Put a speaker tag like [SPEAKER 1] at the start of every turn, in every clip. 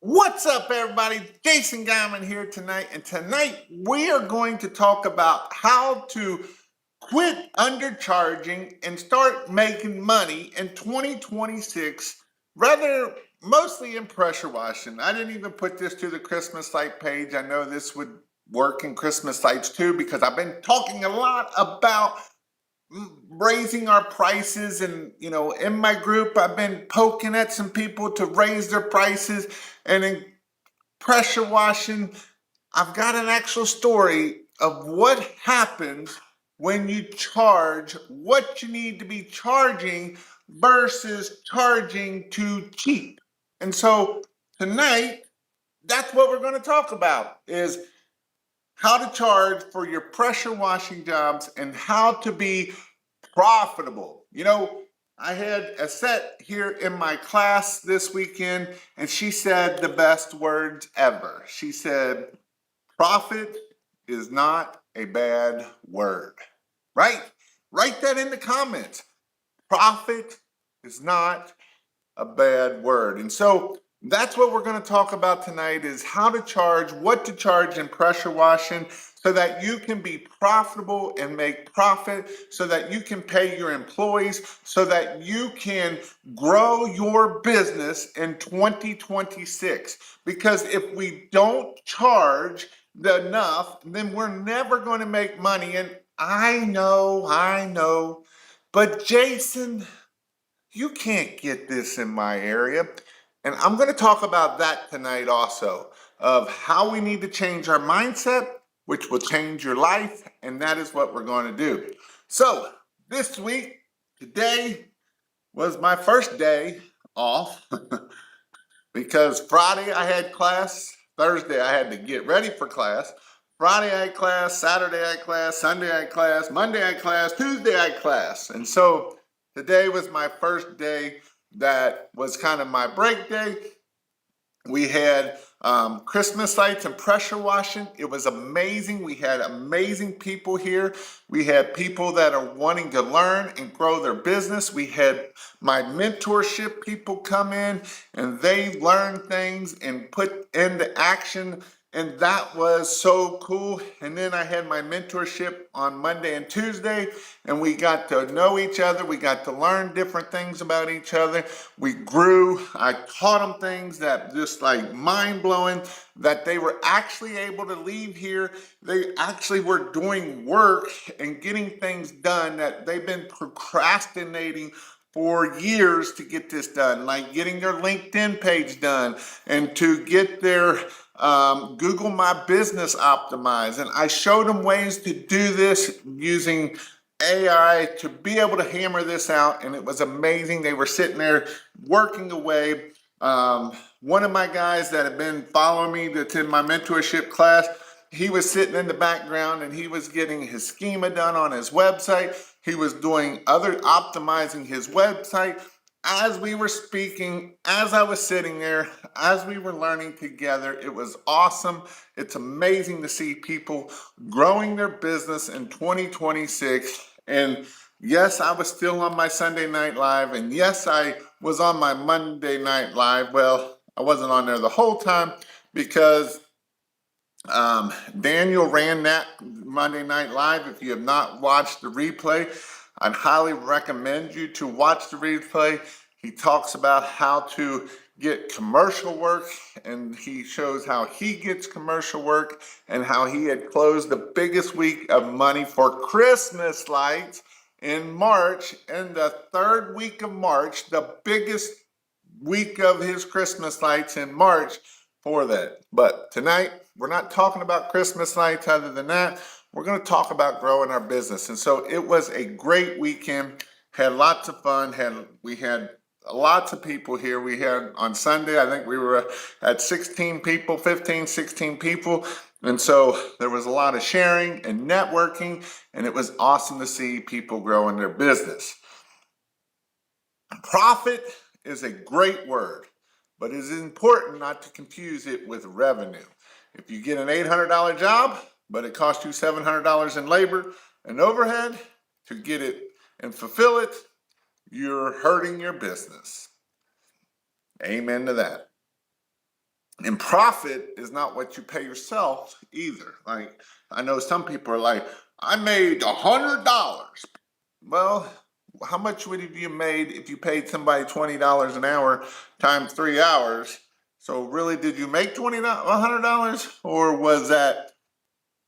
[SPEAKER 1] What's up, everybody? Jason Guyman here tonight, and tonight we are going to talk about how to quit undercharging and start making money in 2026, rather mostly in pressure washing. I didn't even put this to the Christmas light page. I know this would work in Christmas lights too, because I've been talking a lot about raising our prices, and in my group I've been poking at some people to raise their prices. And in pressure washing, I've got an actual story of what happens when you charge what you need to be charging versus charging too cheap. And so tonight, that's what we're going to talk about, is how to charge for your pressure washing jobs and how to be profitable. I had a set here in my class this weekend, and she said the best words ever. She said, profit is not a bad word. Right? Write that in the comments. Profit is not a bad word. And so that's what we're going to talk about tonight, is how to charge, what to charge in pressure washing, so that you can be profitable and make profit, so that you can pay your employees, so that you can grow your business in 2026. Because if we don't charge enough, then we're never going to make money. And I know, but Jason, you can't get this in my area. And I'm going to talk about that tonight also, of how we need to change our mindset, which will change your life. And that is what we're going to do. So this week, today was my first day off because Friday I had class, Thursday I had to get ready for class. Friday I had class, Saturday I had class, Sunday I had class, Monday I had class, Tuesday I had class. And so today was my first day that was kind of my break day. We had Christmas lights and pressure washing. It was amazing. We had amazing people here. We had people that are wanting to learn and grow their business. We had my mentorship people come in, and they learned things and put into action. And that was so cool. And then I had my mentorship on Monday and Tuesday, and we got to know each other. We got to learn different things about each other. We grew. I taught them things that just like mind blowing, that they were actually able to leave here. They actually were doing work and getting things done that they've been procrastinating for years to get this done, like getting their LinkedIn page done and to get their Google My Business optimized. And I showed them ways to do this using AI to be able to hammer this out, and it was amazing. They were sitting there working away. One of my guys that had been following me, that's in my mentorship class, he was sitting in the background and he was getting his schema done on his website. He was doing optimizing his website. As we were speaking, as I was sitting there, as we were learning together, it was awesome. It's amazing to see people growing their business in 2026. And yes, I was still on my Sunday Night Live. And yes, I was on my Monday Night Live. Well, I wasn't on there the whole time because Daniel ran that Monday Night Live. If you have not watched the replay, I'd highly recommend you to watch the replay. He talks about how to get commercial work, and he shows how he gets commercial work and how he had closed the biggest week of money for Christmas lights in March. In the third week of March, the biggest week of his Christmas lights in March for that. But tonight, we're not talking about Christmas lights. Other than that, we're going to talk about growing our business. And so it was a great weekend. Had lots of fun. We had lots of people here. We had on Sunday, I think we were at 16 people, 15, 16 people. And so there was a lot of sharing and networking, and it was awesome to see people growing their business. Profit is a great word, but it is important not to confuse it with revenue. If you get an $800 job, but it costs you $700 in labor and overhead to get it and fulfill it, you're hurting your business. Amen to that. And profit is not what you pay yourself either. Like, I know some people are like, I made $100. Well, how much would you have made if you paid somebody $20 an hour times 3 hours? So really, did you make $100, or was that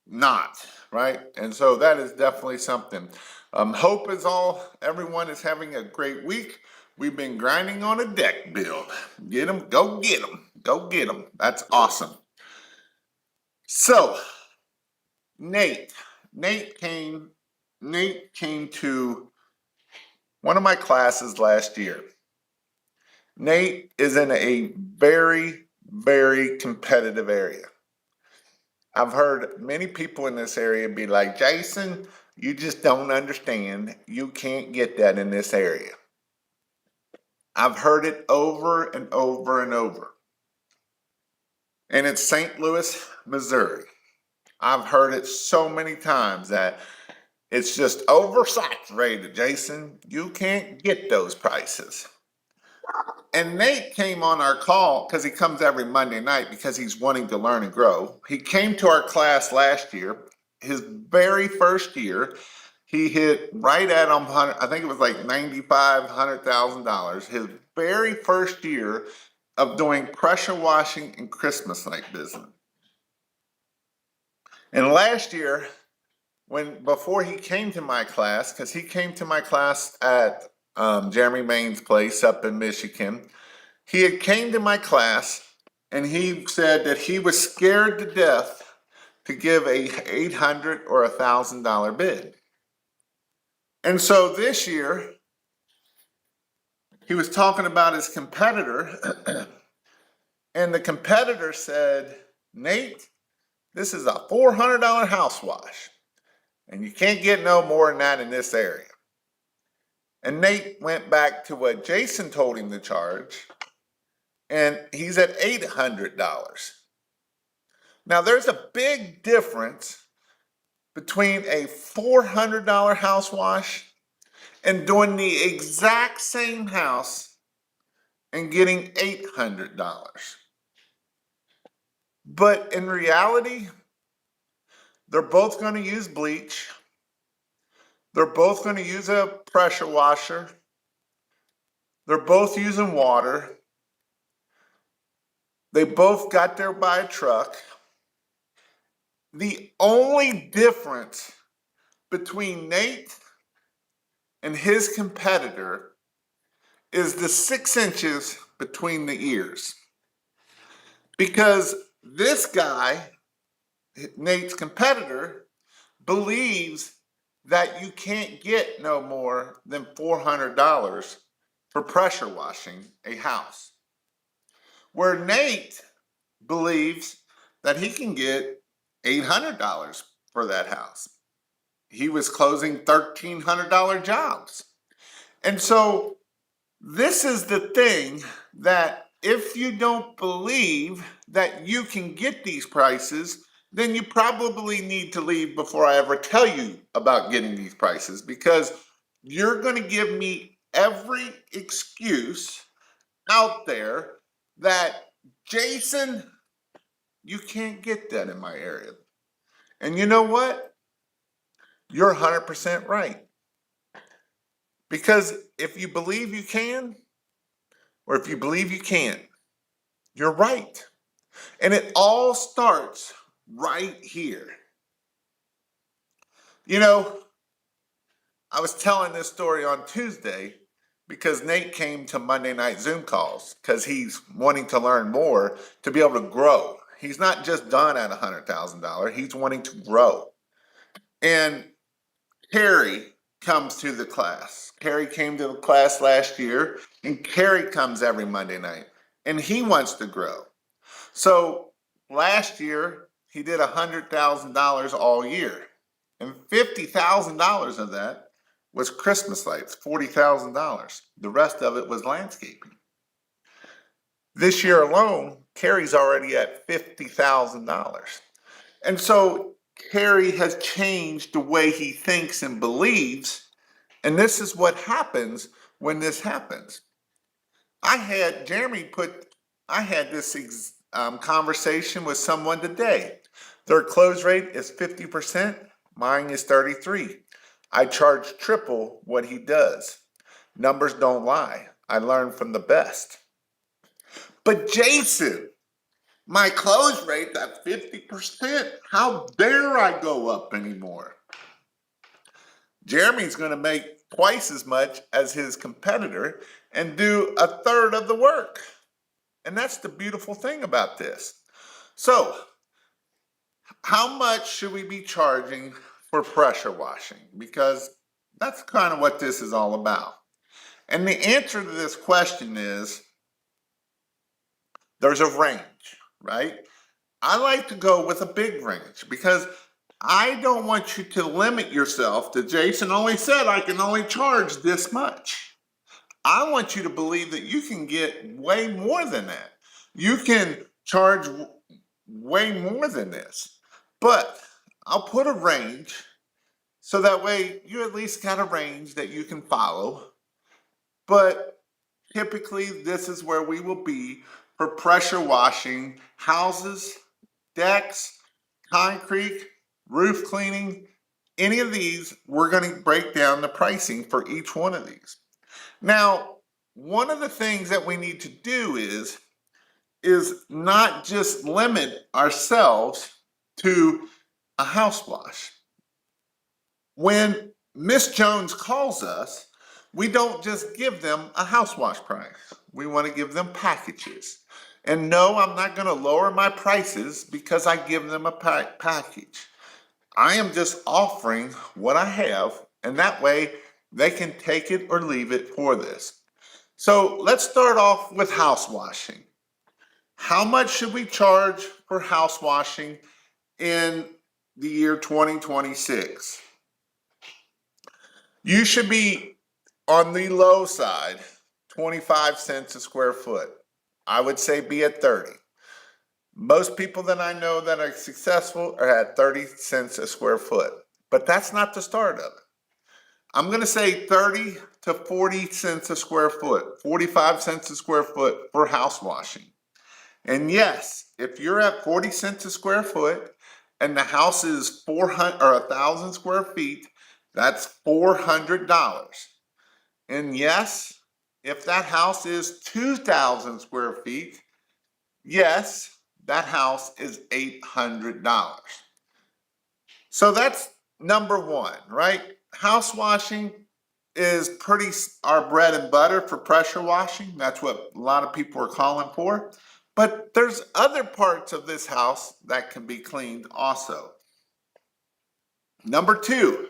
[SPEAKER 1] not, right? And so that is definitely something. Hope is all. Everyone is having a great week. We've been grinding on a deck build. Get them, go get them, go get them. That's awesome. So Nate, Nate came, Nate came to one of my classes last year. Nate is in a very, very competitive area. I've heard many people in this area be like, Jason, you just don't understand. You can't get that in this area. I've heard it over and over and over. And it's St. Louis, Missouri. I've heard it so many times that it's just oversaturated, Jason. You can't get those prices. And Nate came on our call because he comes every Monday night because he's wanting to learn and grow. He came to our class last year. His very first year, he hit right at I think it was like $100,000. His very first year of doing pressure washing and Christmas light business. And last year, before he came to my class, because he came to my class at Jeremy Main's place up in Michigan, he had came to my class and he said that he was scared to death to give a $800 or $1,000 bid. And so this year, he was talking about his competitor, and the competitor said, Nate, this is a $400 house wash, and you can't get no more than that in this area. And Nate went back to what Jason told him to charge, and he's at $800. Now, there's a big difference between a $400 house wash and doing the exact same house and getting $800. But in reality, they're both going to use bleach. They're both going to use a pressure washer. They're both using water. They both got there by a truck. The only difference between Nate and his competitor is the 6 inches between the ears. Because this guy, Nate's competitor, believes that you can't get no more than $400 for pressure washing a house. Where Nate believes that he can get $800 for that house. He was closing $1,300 jobs. And so this is the thing, that if you don't believe that you can get these prices, then you probably need to leave before I ever tell you about getting these prices, because you're going to give me every excuse out there that, Jason, you can't get that in my area. And you know what? You're 100% right. Because if you believe you can, or if you believe you can't, you're right. And it all starts right here. You know, I was telling this story on Tuesday because Nate came to Monday night Zoom calls because he's wanting to learn more to be able to grow. He's not just done at $100,000. He's wanting to grow. And Carrie comes to the class. Carrie came to the class last year, and Carrie comes every Monday night, and he wants to grow. So last year, he did $100,000 all year, and $50,000 of that was Christmas lights, $40,000. The rest of it was landscaping. This year alone, Carrie's already at $50,000. And so Carrie has changed the way he thinks and believes. And this is what happens when this happens. I had this conversation with someone today. Their close rate is 50%. Mine is 33. I charge triple what he does. Numbers don't lie. I learn from the best. But Jason, my close rate at 50%. How dare I go up anymore? Jeremy's going to make twice as much as his competitor and do a third of the work. And that's the beautiful thing about this. So, how much should we be charging for pressure washing? Because that's kind of what this is all about. And the answer to this question is there's a range, right? I like to go with a big range because I don't want you to limit yourself to Jason only said I can only charge this much. I want you to believe that you can get way more than that. You can charge way more than this. But I'll put a range so that way you at least got a range that you can follow. But typically this is where we will be for pressure washing houses, decks, concrete, roof cleaning, any of these. We're going to break down the pricing for each one of these. Now, one of the things that we need to do is not just limit ourselves to a house wash. When Miss Jones calls us, we don't just give them a house wash price. We want to give them packages. And no, I'm not going to lower my prices because I give them a package. I am just offering what I have, and that way they can take it or leave it for this. So let's start off with house washing. How much should we charge for house washing in the year 2026? You should be on the low side, 25 cents a square foot. I would say be at 30. Most people that I know that are successful are at 30 cents a square foot, but that's not the start of it. I'm going to say 30 to 40 cents a square foot, 45 cents a square foot for house washing. And yes, if you're at 40 cents a square foot and the house is 400 or 1,000 square feet, that's $400. And yes, if that house is 2,000 square feet, yes, that house is $800. So that's number one, right? House washing is pretty our bread and butter for pressure washing. That's what a lot of people are calling for. But there's other parts of this house that can be cleaned also. Number two,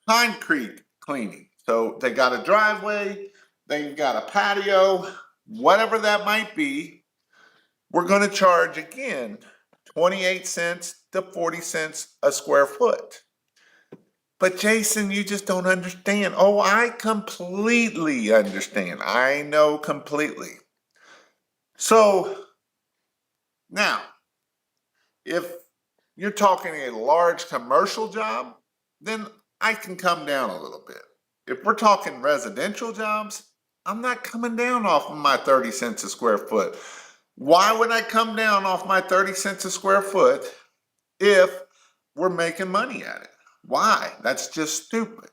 [SPEAKER 1] concrete cleaning. So they got a driveway, they've got a patio, whatever that might be. We're going to charge again 28 cents to 40 cents a square foot. But Jason, you just don't understand. Oh, I completely understand. I know completely. So now, if you're talking a large commercial job, then I can come down a little bit. If we're talking residential jobs, I'm not coming down off of my 30 cents a square foot. Why would I come down off my 30 cents a square foot if we're making money at it? Why? That's just stupid.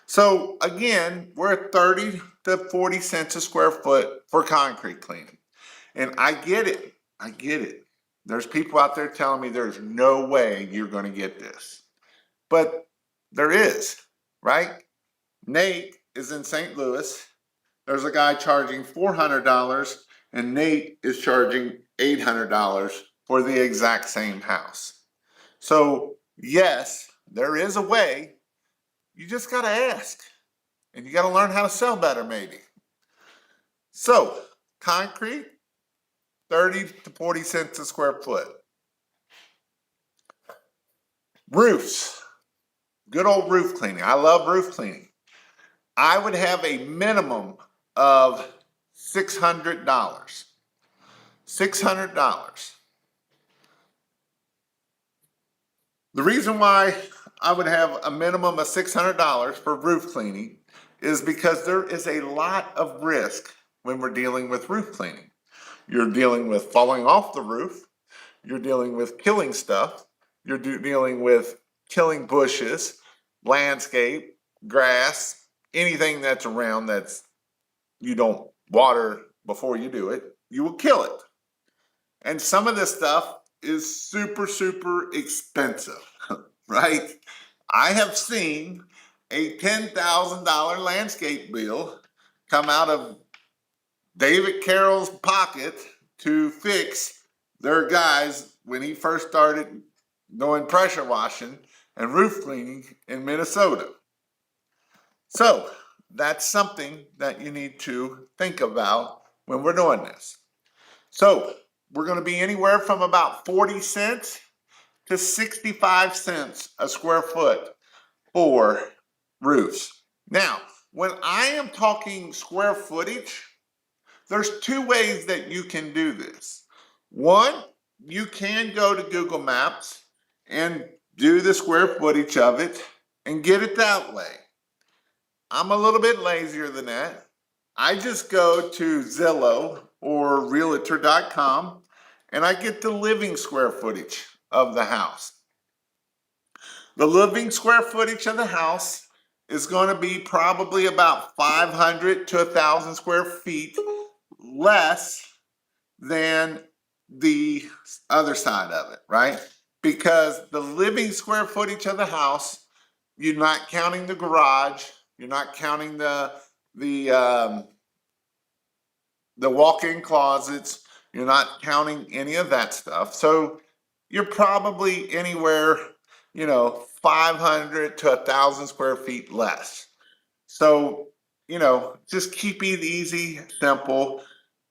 [SPEAKER 1] So again, we're at 30 to 40 cents a square foot for concrete cleaning. And I get it. I get it. There's people out there telling me there's no way you're going to get this. But there is, right? Nate is in St. Louis. There's a guy charging $400 and Nate is charging $800 for the exact same house. So yes, there is a way. You just got to ask and you got to learn how to sell better maybe. So concrete, 30 to 40 cents a square foot. Roofs, good old roof cleaning. I love roof cleaning. I would have a minimum of $600. $600. The reason why I would have a minimum of $600 for roof cleaning is because there is a lot of risk when we're dealing with roof cleaning. You're dealing with falling off the roof. You're dealing with killing stuff. You're dealing with killing bushes, landscape, grass, anything that's around that's you don't water before you do it, you will kill it. And some of this stuff is super, super expensive, right? I have seen a $10,000 landscape bill come out of David Carroll's pocket to fix their guys when he first started doing pressure washing and roof cleaning in Minnesota. So that's something that you need to think about when we're doing this. So we're going to be anywhere from about 40 cents to 65 cents a square foot for roofs. Now, when I am talking square footage, there's two ways that you can do this. One, you can go to Google Maps and do the square footage of it and get it that way. I'm a little bit lazier than that. I just go to Zillow or Realtor.com and I get the living square footage of the house. The living square footage of the house is going to be probably about 500 to 1,000 square feet less than the other side of it, right? Because the living square footage of the house, you're not counting the garage, you're not counting the walk-in closets, you're not counting any of that stuff. So you're probably anywhere, 500 to 1,000 square feet less. So, just keep it easy, simple.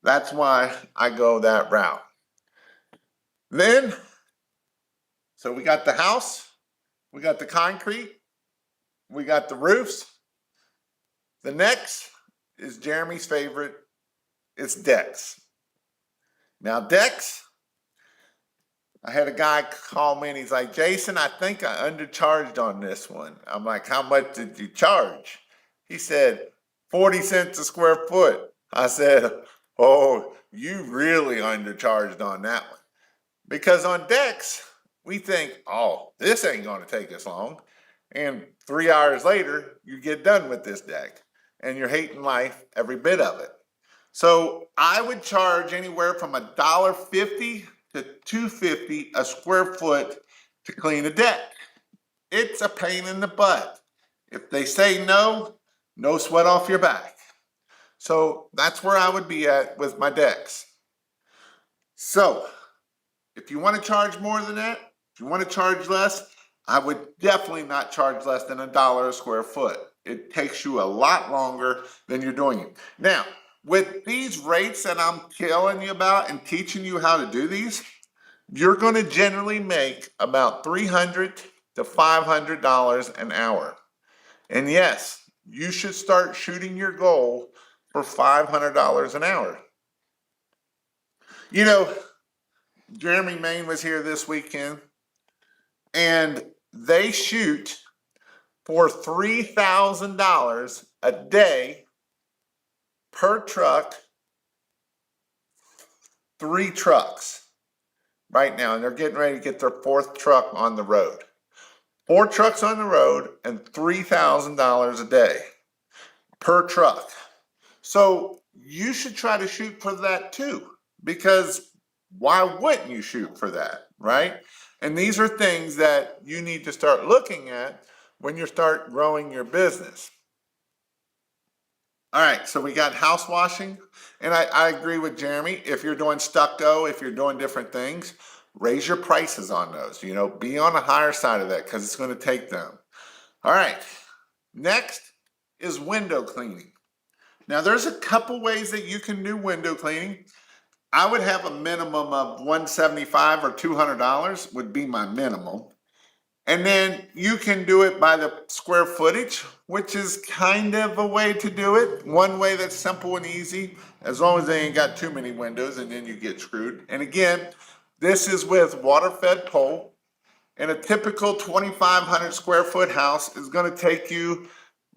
[SPEAKER 1] That's why I go that route. Then, so we got the house, we got the concrete, we got the roofs. The next is Jeremy's favorite. It's decks. Now, decks, I had a guy call me and he's like, Jason, I think I undercharged on this one. I'm like, how much did you charge? He said, 40 cents a square foot. I said, oh, you really undercharged on that one. Because on decks, we think, oh, this ain't going to take us long. And 3 hours later, you get done with this deck and you're hating life, every bit of it. So I would charge anywhere from $1.50 to $2.50 a square foot to clean a deck. It's a pain in the butt. If they say no, no sweat off your back. So that's where I would be at with my decks. So if you want to charge more than that, if you want to charge less, I would definitely not charge less than $1 a square foot. It takes you a lot longer than you're doing it. Now, with these rates that I'm telling you about and teaching you how to do these, you're going to generally make about $300 to $500 an hour. And yes, you should start shooting your goal for $500 an hour. Jeremy Main was here this weekend, and they shoot for $3,000 a day per truck, 3 trucks right now, and they're getting ready to get their 4th truck on the road. 4 trucks on the road and $3,000 a day per truck. So you should try to shoot for that too, because why wouldn't you shoot for that, right? And these are things that you need to start looking at when you start growing your business. All right, so we got house washing, and I agree with Jeremy. If you're doing stucco, if you're doing different things, raise your prices on those. Be on the higher side of that because it's going to take them. All right, next is window cleaning. Now, there's a couple ways that you can do window cleaning. I would have a minimum of $175 or $200 would be my minimum. And then you can do it by the square footage, which is kind of a way to do it. One way that's simple and easy, as long as they ain't got too many windows, and then you get screwed. And again, this is with water-fed pole. And a typical 2,500 square foot house is going to take you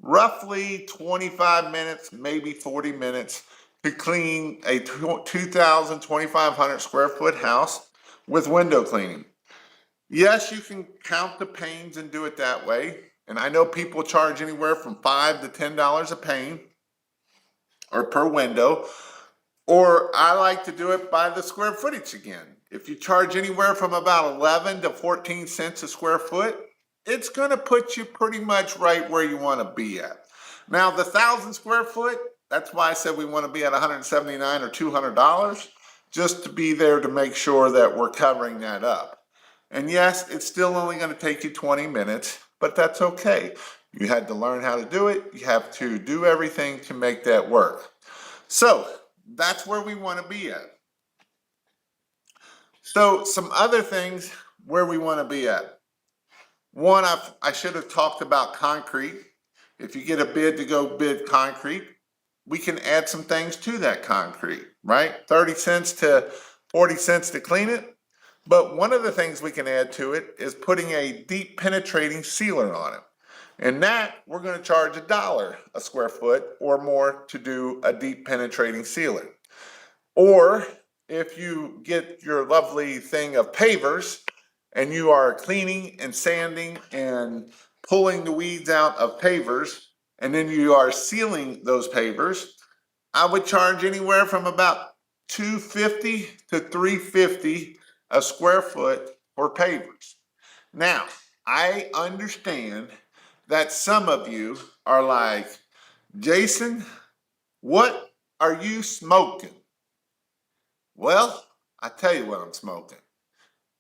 [SPEAKER 1] roughly 25 minutes, maybe 40 minutes to clean a 2,000, 2,500 square foot house with window cleaning. Yes, you can count the panes and do it that way. And I know people charge anywhere from $5 to $10 a pane or per window. Or I like to do it by the square footage again. If you charge anywhere from about 11 to 14 cents a square foot, it's going to put you pretty much right where you want to be at. Now, the 1,000 square foot, that's why I said we want to be at $179 or $200, just to be there to make sure that we're covering that up. And yes, it's still only going to take you 20 minutes, but that's okay. You had to learn how to do it. You have to do everything to make that work. So that's where we want to be at. So some other things where we want to be at. One, I should have talked about concrete. If you get a bid to go bid concrete, we can add some things to that concrete, right? 30 cents to 40 cents to clean it. But one of the things we can add to it is putting a deep penetrating sealer on it. And that we're going to charge $1 a square foot or more to do a deep penetrating sealer. Or if you get your lovely thing of pavers and you are cleaning and sanding and pulling the weeds out of pavers, and then you are sealing those pavers, I would charge anywhere from about $250 to $350 a square foot for pavers. Now, I understand that some of you are like, Jason, what are you smoking? Well, I tell you what I'm smoking.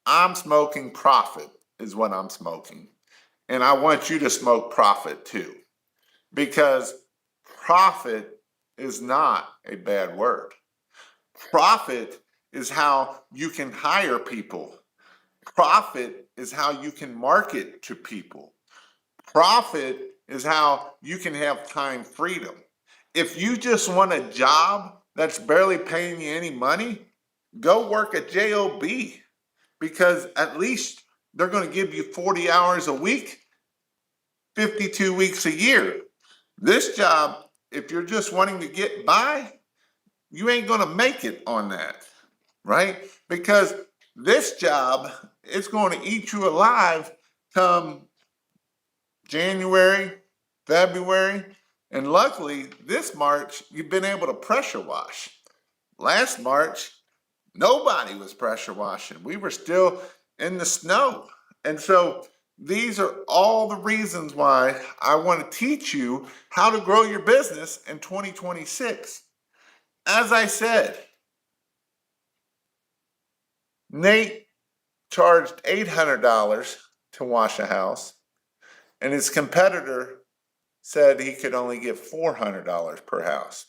[SPEAKER 1] I'm smoking profit is what I'm smoking. And I want you to smoke profit too, because profit is not a bad word. Profit is how you can hire people. Profit is how you can market to people. Profit is how you can have time freedom. If you just want a job that's barely paying you any money, go work at JOB, because at least they're going to give you 40 hours a week, 52 weeks a year. This job, if you're just wanting to get by, you ain't going to make it on that, right? Because this job is going to eat you alive come January, February, and luckily this March, you've been able to pressure wash. Last March, nobody was pressure washing. We were still in the snow. And so these are all the reasons why I want to teach you how to grow your business in 2026. As I said, Nate charged $800 to wash a house, and his competitor said he could only get $400 per house.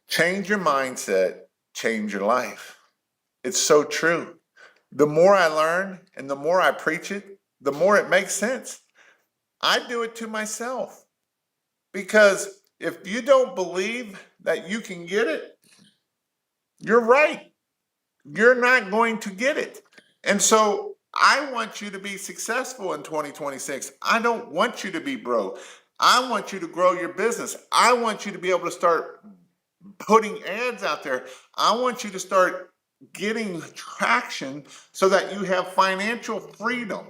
[SPEAKER 1] Change your mindset, change your life. It's so true. The more I learn and the more I preach it, the more it makes sense. I do it to myself, because if you don't believe that you can get it, you're right. You're not going to get it. And so I want you to be successful in 2026. I don't want you to be broke. I want you to grow your business. I want you to be able to start putting ads out there. I want you to start getting traction so that you have financial freedom.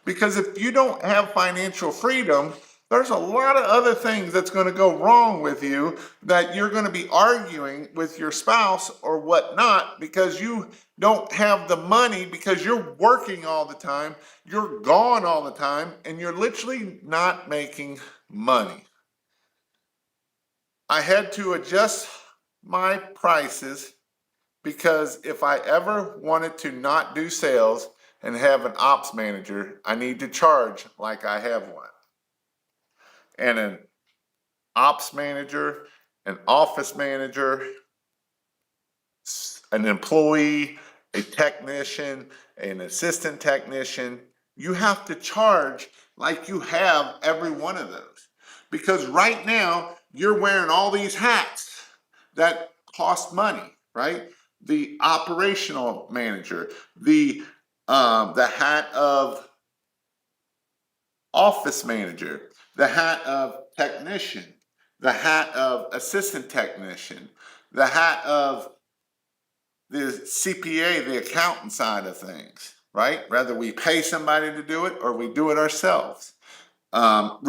[SPEAKER 1] Because if you don't have financial freedom, there's a lot of other things that's going to go wrong with you, that you're going to be arguing with your spouse or whatnot, because you don't have the money, because you're working all the time, you're gone all the time, and you're literally not making money. I had to adjust my prices, because if I ever wanted to not do sales and have an ops manager, I need to charge like I have one. And an ops manager, an office manager, an employee, a technician, an assistant technician, you have to charge like you have every one of those. Because right now, you're wearing all these hats that cost money, right? The operational manager, the hat of office manager, the hat of technician, the hat of assistant technician, the hat of the CPA, the accountant side of things, right? Whether we pay somebody to do it or we do it ourselves. Right?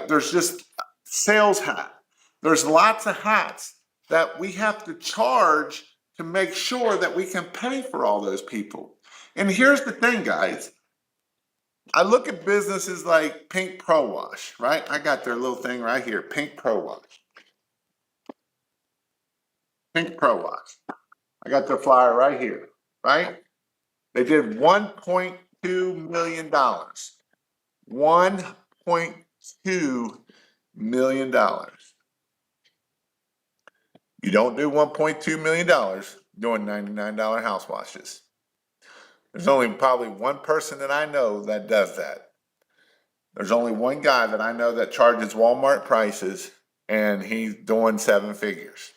[SPEAKER 1] There's just sales hat. There's lots of hats that we have to charge to make sure that we can pay for all those people. And here's the thing, guys. I look at businesses like Pink Pro Wash, right? I got their little thing right here, Pink Pro Wash. Pink Pro Wash. I got their flyer right here, right? They did $1.2 million. $1.2 million. You don't do $1.2 million doing $99 house washes. There's only probably one person that I know that does that. There's only one guy that I know that charges Walmart prices, and he's doing 7 figures.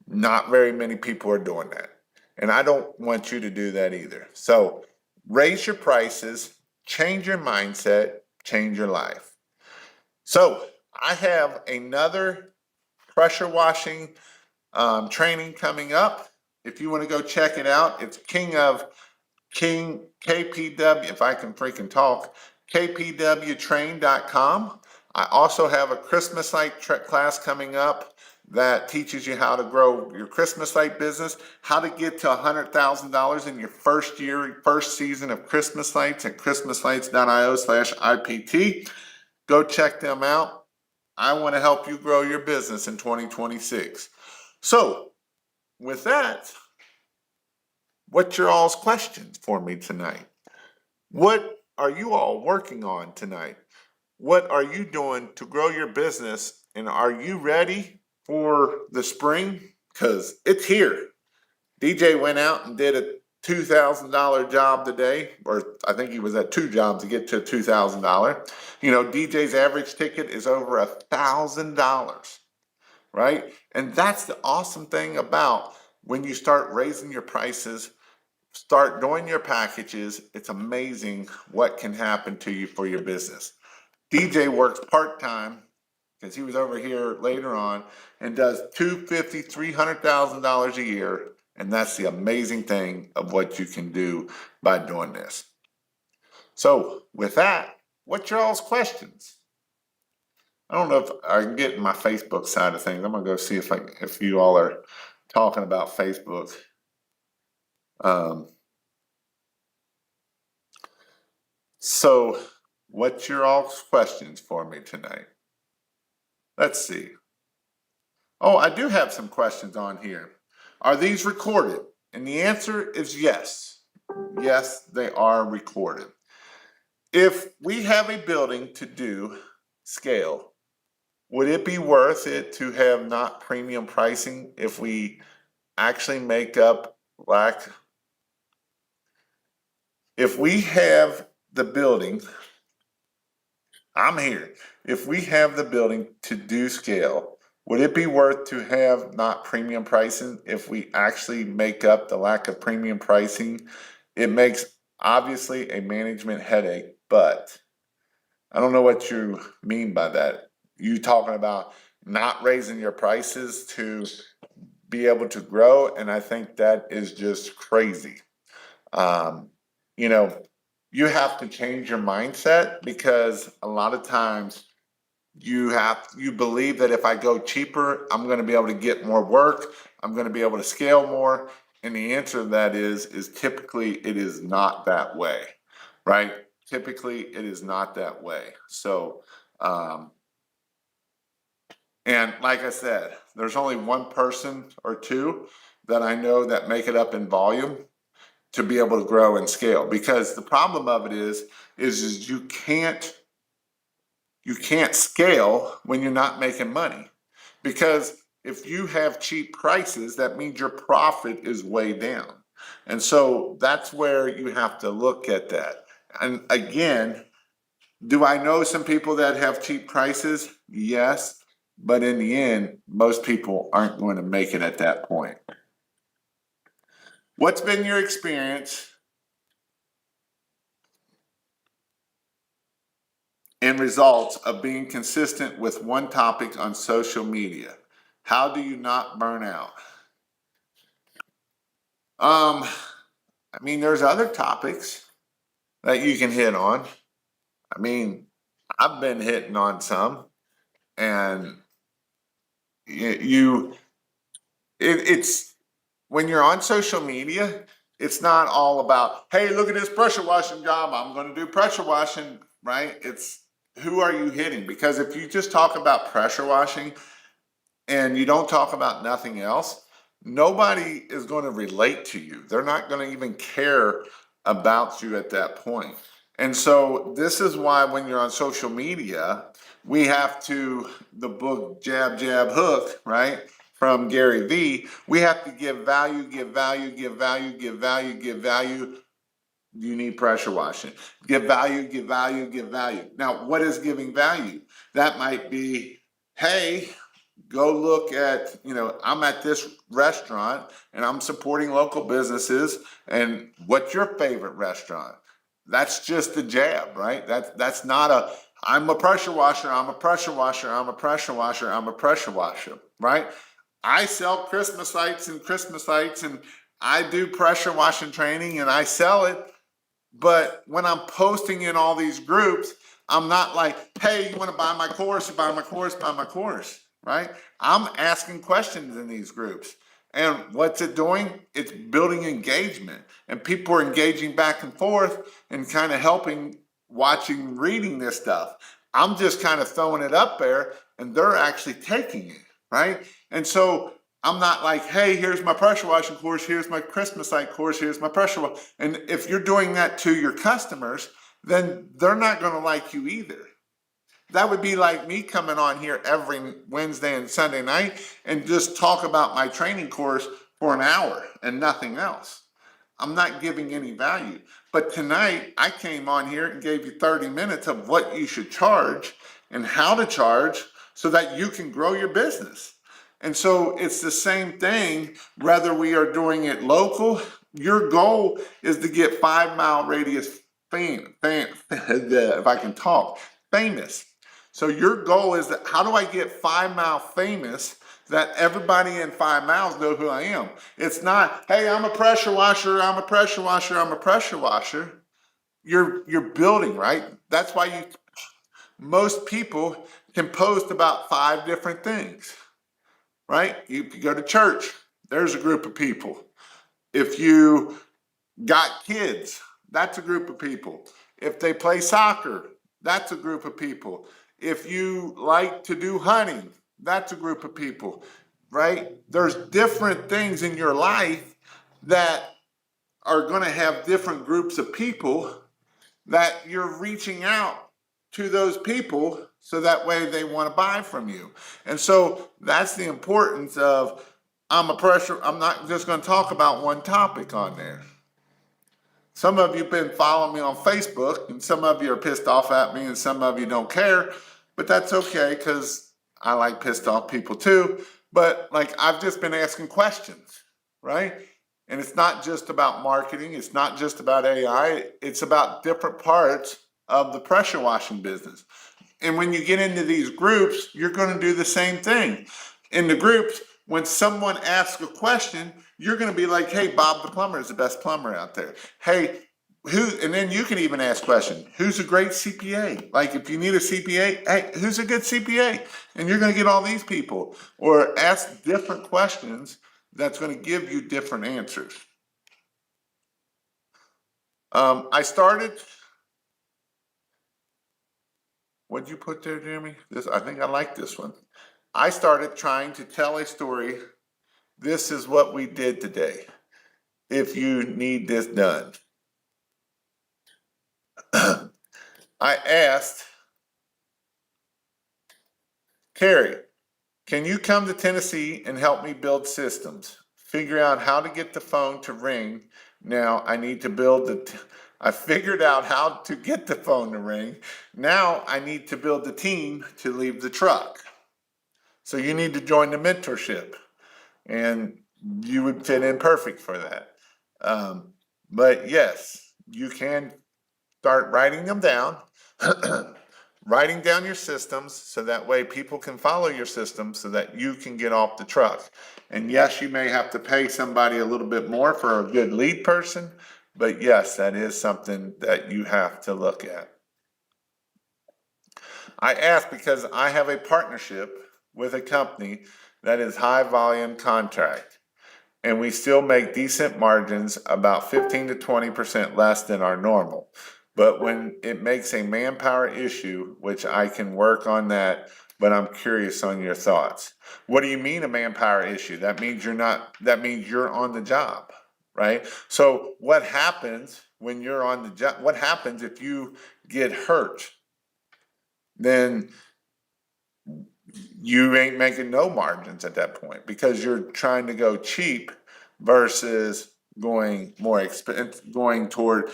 [SPEAKER 1] Not very many people are doing that. And I don't want you to do that either. So raise your prices, change your mindset, change your life. So I have another pressure washing training coming up. If you want to go check it out, it's King KPW, if I can freaking talk, kpwtrain.com. I also have a Christmas light class coming up that teaches you how to grow your Christmas light business, how to get to $100,000 in your first season of Christmas lights at christmaslights.io/IPT. Go check them out. I want to help you grow your business in 2026. So with that, what's your all's questions for me tonight? What are you all working on tonight? What are you doing to grow your business? And are you ready for the spring? Because it's here. DJ went out and did a $2,000 job today, or I think he was at 2 jobs to get to $2,000. You know, DJ's average ticket is over $1,000, right? And that's the awesome thing about when you start raising your prices, start doing your packages. It's amazing what can happen to you for your business. DJ works part-time because he was over here later on and does $250,000, $300,000 a year. And that's the amazing thing of what you can do by doing this. So with that, what's your all's questions? I don't know if I can get in my Facebook side of things. I'm gonna go see if you all are talking about Facebook. So what's your all's questions for me tonight? Let's see. Oh, I do have some questions on here. Are these recorded? And the answer is yes. Yes, they are recorded. If we have a building to do scale, would it be worth it to have not premium pricing if we actually make up lack? If we have the building, I'm here. If we have the building to do scale, would it be worth to have not premium pricing if we actually make up the lack of premium pricing? It makes obviously a management headache, but I don't know what you mean by that. You talking about not raising your prices to be able to grow, and I think that is just crazy. You know, you have to change your mindset because a lot of times you believe that if I go cheaper, I'm going to be able to get more work. I'm going to be able to scale more. And the answer to that is typically it is not that way, right? Typically it is not that way. So, and like I said, there's only one person or two that I know that make it up in volume to be able to grow and scale. Because the problem of it is you can't scale when you're not making money. Because if you have cheap prices, that means your profit is way down. And so that's where you have to look at that. And again, do I know some people that have cheap prices? Yes. But in the end, most people aren't going to make it at that point. What's been your experience and results of being consistent with one topic on social media. How do you not burn out? I mean, there's other topics that you can hit on. I mean, I've been hitting on some, and you, it's when you're on social media, it's not all about, hey, look at this pressure washing job. I'm going to do pressure washing, right? It's who are you hitting? Because if you just talk about pressure washing, and you don't talk about nothing else, nobody is going to relate to you. They're not going to even care about you at that point. And so this is why when you're on social media, we have to, the book Jab, Jab, Hook, right? From Gary Vee, we have to give value, give value, give value, give value, give value. You need pressure washing. Give value, give value, give value. Now, what is giving value? That might be, hey, go look at, I'm at this restaurant and I'm supporting local businesses. And what's your favorite restaurant? That's just a jab, right? That's not a, I'm a pressure washer, I'm a pressure washer, I'm a pressure washer, I'm a pressure washer, right? I sell Christmas lights and I do pressure washing training and I sell it. But when I'm posting in all these groups, I'm not like, hey, you want to buy my course, buy my course, buy my course, right? I'm asking questions in these groups. And what's it doing? It's building engagement. And people are engaging back and forth and kind of helping, watching, reading this stuff. I'm just kind of throwing it up there and they're actually taking it, right? And so I'm not like, hey, here's my pressure washing course, here's my Christmas light course, here's my pressure wash. And if you're doing that to your customers, then they're not going to like you either. That would be like me coming on here every Wednesday and Sunday night and just talk about my training course for an hour and nothing else. I'm not giving any value. But tonight I came on here and gave you 30 minutes of what you should charge and how to charge so that you can grow your business. And so it's the same thing, whether we are doing it local. Your goal is to get 5 mile radius if I can talk, famous. So your goal is that how do I get 5 mile famous that everybody in 5 miles know who I am? It's not, hey, I'm a pressure washer, I'm a pressure washer, I'm a pressure washer. You're building, right? That's why most people can post about 5 different things, right? You go to church, there's a group of people. If you got kids, that's a group of people. If they play soccer, that's a group of people. If you like to do hunting, that's a group of people, right? There's different things in your life that are going to have different groups of people that you're reaching out to those people so that way they want to buy from you. And so that's the importance of I'm not just going to talk about one topic on there. Some of you have been following me on Facebook, and some of you are pissed off at me, and some of you don't care. But that's okay, because I like pissed off people too. But like I've just been asking questions, right? And it's not just about marketing. It's not just about AI. It's about different parts of the pressure washing business. And when you get into these groups, you're going to do the same thing. In the groups, when someone asks a question, you're going to be like, hey, Bob the plumber is the best plumber out there. Hey, and then you can even ask questions. Who's a great CPA? Like if you need a CPA, hey, who's a good CPA? And you're going to get all these people. Or ask different questions that's going to give you different answers. I started, what'd you put there, Jeremy? I think I like this one. I started trying to tell a story. This is what we did today. If you need this done. I asked, Carrie, can you come to Tennessee and help me build systems? Figure out how to get the phone to ring. Now I need to I figured out how to get the phone to ring. Now I need to build the team to leave the truck. So you need to join the mentorship. And you would fit in perfect for that. But yes, you can start writing them down. writing down your systems so that way people can follow your systems so that you can get off the truck. And yes, you may have to pay somebody a little bit more for a good lead person, but yes, that is something that you have to look at. I ask because I have a partnership with a company that is high volume contract, and we still make decent margins, about 15 to 20% less than our normal. But when it makes a manpower issue, which I can work on that, but I'm curious on your thoughts. What do you mean a manpower issue? That means that means you're on the job, right? So what happens when you're on the job? What happens if you get hurt? Then you ain't making no margins at that point because you're trying to go cheap versus going more expensive, going toward,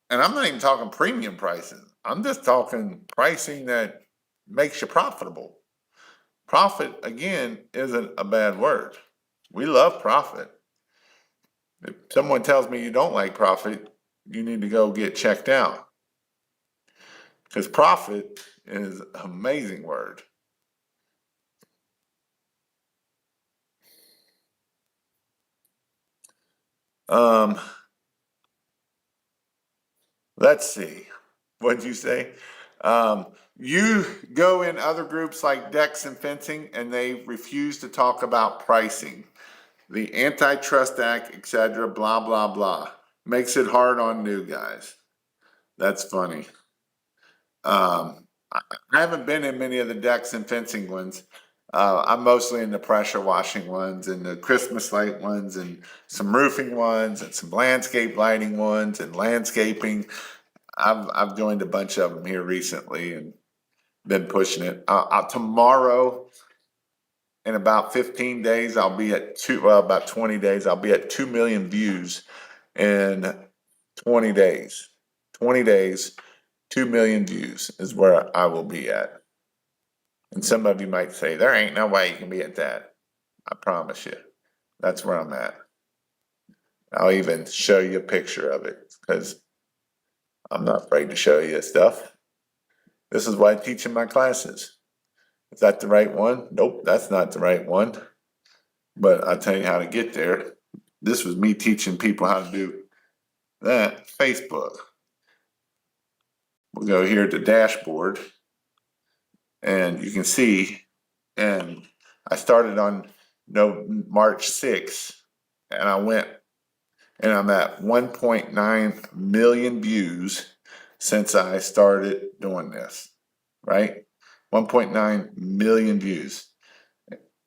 [SPEAKER 1] and I'm not even talking premium pricing. I'm just talking pricing that makes you profitable. Profit, again, isn't a bad word. We love profit. If someone tells me you don't like profit, you need to go get checked out because profit is an amazing word. Um, let's see. What'd you say? You go in other groups like decks and fencing, and they refuse to talk about pricing. The Antitrust Act, etc., blah, blah, blah. Makes it hard on new guys. That's funny. I haven't been in many of the decks and fencing ones. I'm mostly in the pressure washing ones and the Christmas light ones and some roofing ones and some landscape lighting ones and landscaping. I've joined a bunch of them here recently and been pushing it. Tomorrow, in about 15 days, I'll be at about 20 days, I'll be at 2 million views in 20 days. 20 days, 2 million views is where I will be at. And some of you might say, there ain't no way you can be at that. I promise you, that's where I'm at. I'll even show you a picture of it because I'm not afraid to show you stuff. This is why I teach in my classes. Is that the right one? Nope, that's not the right one. But I'll tell you how to get there. This was me teaching people how to do that. Facebook. We'll go here to dashboard and you can see, and I started on March 6th and I went and I'm at 1.9 million views since I started doing this, right? 1.9 million views.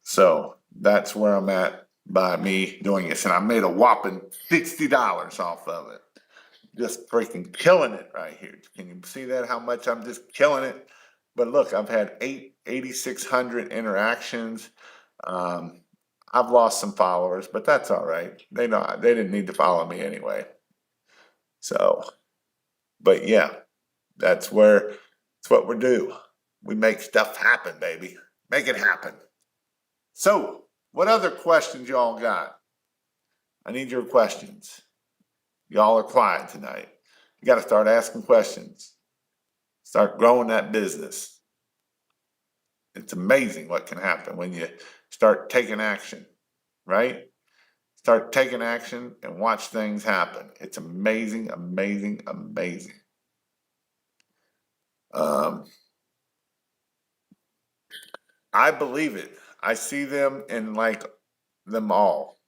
[SPEAKER 1] So that's where I'm at by me doing this. And I made a whopping $60 off of it. Just freaking killing it right here. Can you see that? How much I'm just killing it? But look, I've had 8,600 interactions. I've lost some followers, but that's all right. They didn't need to follow me anyway. So, but yeah, that's what we do. We make stuff happen, baby. Make it happen. So, what other questions y'all got? I need your questions. Y'all are quiet tonight. You got to start asking questions. Start growing that business. It's amazing what can happen when you start taking action, right? Start taking action and watch things happen. It's amazing, amazing, amazing. I believe it. I see them in like them all.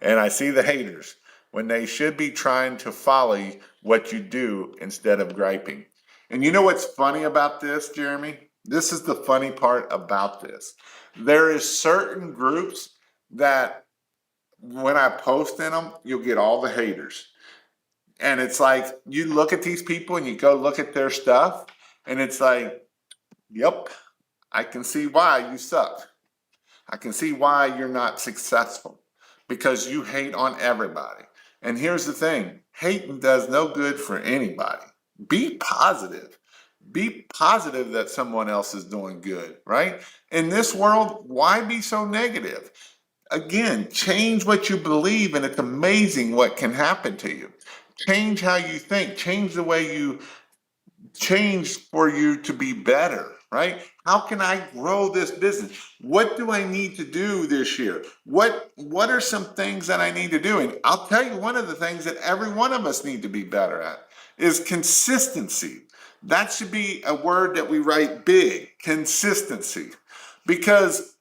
[SPEAKER 1] And I see the haters when they should be trying to follow what you do instead of griping. And you know what's funny about this, Jeremy? This is the funny part about this. There is certain groups that when I post in them, you'll get all the haters. And it's like you look at these people and you go look at their stuff, and it's like, yep, I can see why you suck. I can see why you're not successful because you hate on everybody. And here's the thing, hating does no good for anybody. Be positive. Be positive that someone else is doing good, right? In this world, why be so negative? Again, change what you believe, and it's amazing what can happen to you. Change how you think, change the way you change for you to be better, right? How can I grow this business? What do I need to do this year? What are some things that I need to do? And I'll tell you, one of the things that every one of us need to be better at is consistency. That should be a word that we write big, consistency. Because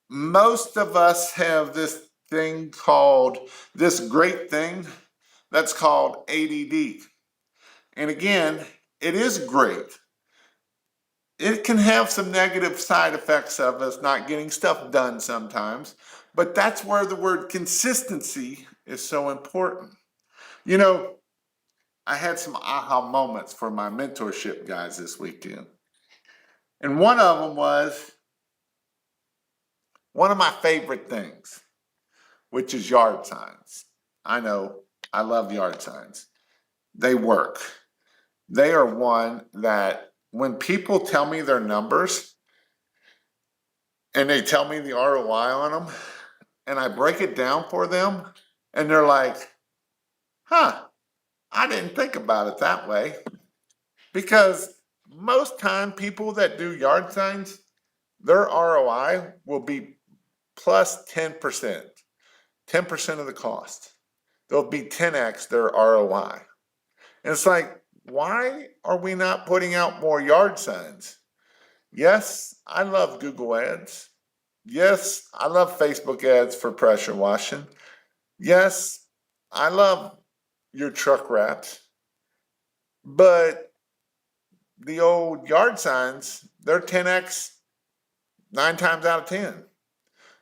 [SPEAKER 1] most of us have this thing called, this great thing that's called ADD. And again, it is great. It can have some negative side effects of us not getting stuff done sometimes, but that's where the word consistency is so important. You know, I had some aha moments for my mentorship guys this weekend. And one of them was one of my favorite things, which is yard signs. I know, I love yard signs. They work. They are one that when people tell me their numbers and they tell me the ROI on them, and I break it down for them, and they're like, huh, I didn't think about it that way. Because most time people that do yard signs, their ROI will be plus 10%, 10% of the cost. They'll be 10x their ROI. And it's like, why are we not putting out more yard signs? Yes, I love Google ads. Yes, I love Facebook ads for pressure washing. Yes, I love your truck wraps. But the old yard signs, they're 10x 9 times out of 10.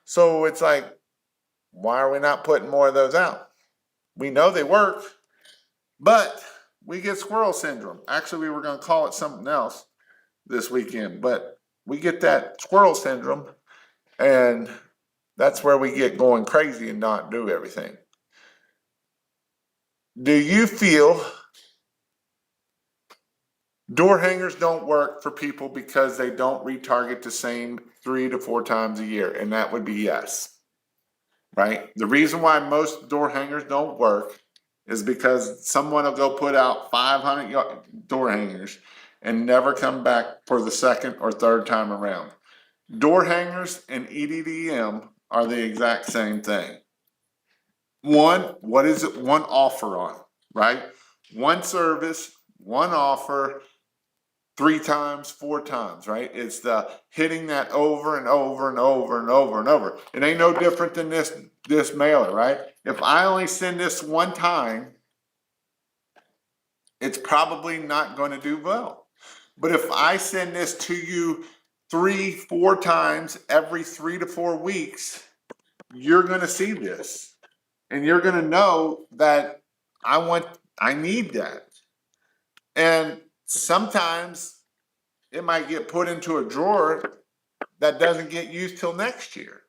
[SPEAKER 1] So it's like, why are we not putting more of those out? We know they work, but we get squirrel syndrome. Actually, we were going to call it something else this weekend, but we get that squirrel syndrome, and that's where we get going crazy and not do everything. Do you feel door hangers don't work for people because they don't retarget the same 3 to 4 times a year? And that would be yes, right? The reason why most door hangers don't work is because someone will go put out 500 door hangers and never come back for the second or third time around. Door hangers and EDDM are the exact same thing. What is it? One offer on, right? One service, one offer, 3 times, 4 times, right? It's the hitting that over and over and over and over and over. It ain't no different than this mailer, right? If I only send this one time, it's probably not going to do well. But if I send this to you 3, 4 times every 3 to 4 weeks, you're going to see this. And you're going to know that I need that. And sometimes it might get put into a drawer that doesn't get used till next year.